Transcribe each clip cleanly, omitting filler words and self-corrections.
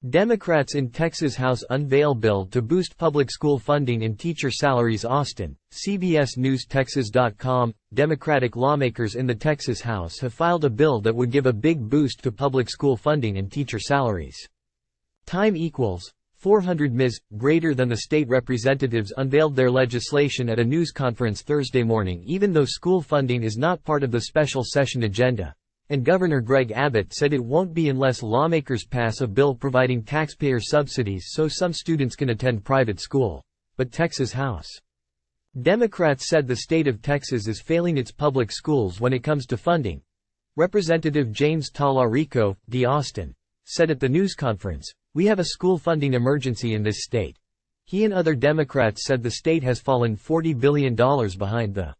Democrats in Texas House unveil bill to boost public school funding and teacher salaries. Austin, CBS News. Texas.com. Democratic lawmakers in the Texas House have filed a bill that would give a big boost to public school funding and teacher salaries. Time equals 400 ms. Greater than the state representatives unveiled their legislation at a news conference Thursday morning, even though school funding is not part of the special session agenda. And Governor Greg Abbott said it won't be unless lawmakers pass a bill providing taxpayer subsidies so some students can attend private school. But Texas House Democrats said the state of Texas is failing its public schools when it comes to funding. Representative James Talarico, D. Austin, said at the news conference, "We have a school funding emergency in this state." He and other Democrats said the state has fallen $40 billion behind the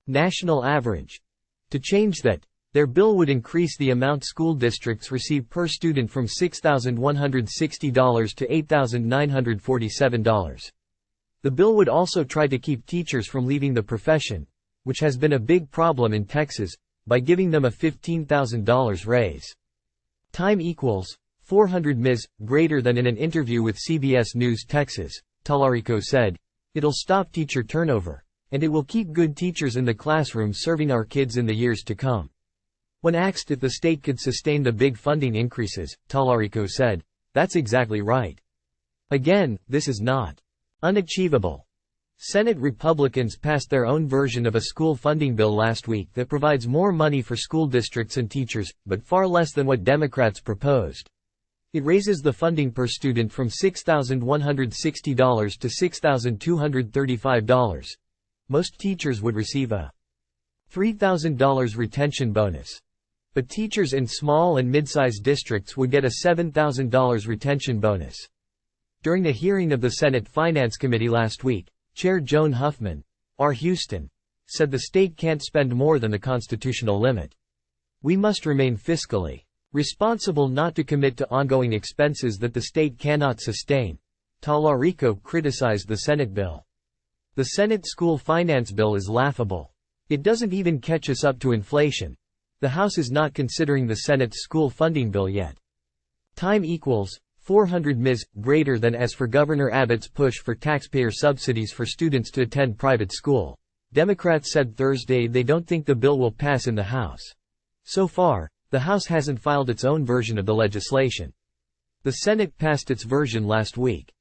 national average. To change that, their bill would increase the amount school districts receive per student from $6,160 to $8,947. The bill would also try to keep teachers from leaving the profession, which has been a big problem in Texas, by giving them a $15,000 raise. Time equals 400 ms. Greater than. In an interview with CBS News Texas, Talarico said, "It'll stop teacher turnover, and it will keep good teachers in the classroom serving our kids in the years to come." When asked if the state could sustain the big funding increases, Talarico said, "That's exactly right. Again, this is not unachievable." Senate Republicans passed their own version of a school funding bill last week that provides more money for school districts and teachers, but far less than what Democrats proposed. It raises the funding per student from $6,160 to $6,235. Most teachers would receive a $3,000 retention bonus. But teachers in small and mid-sized districts would get a $7,000 retention bonus. During the hearing of the Senate Finance Committee last week, Chair Joan Huffman, R. Houston, said the state can't spend more than the constitutional limit. "We must remain fiscally responsible not to commit to ongoing expenses that the state cannot sustain." Talarico criticized the Senate bill. "The Senate school finance bill is laughable. It doesn't even catch us up to inflation. The House is not considering the Senate's school funding bill yet." Time equals 400 ms. Greater than. As for Governor Abbott's push for taxpayer subsidies for students to attend private school, Democrats said Thursday they don't think the bill will pass in the House. So far, the House hasn't filed its own version of the legislation. The Senate passed its version last week.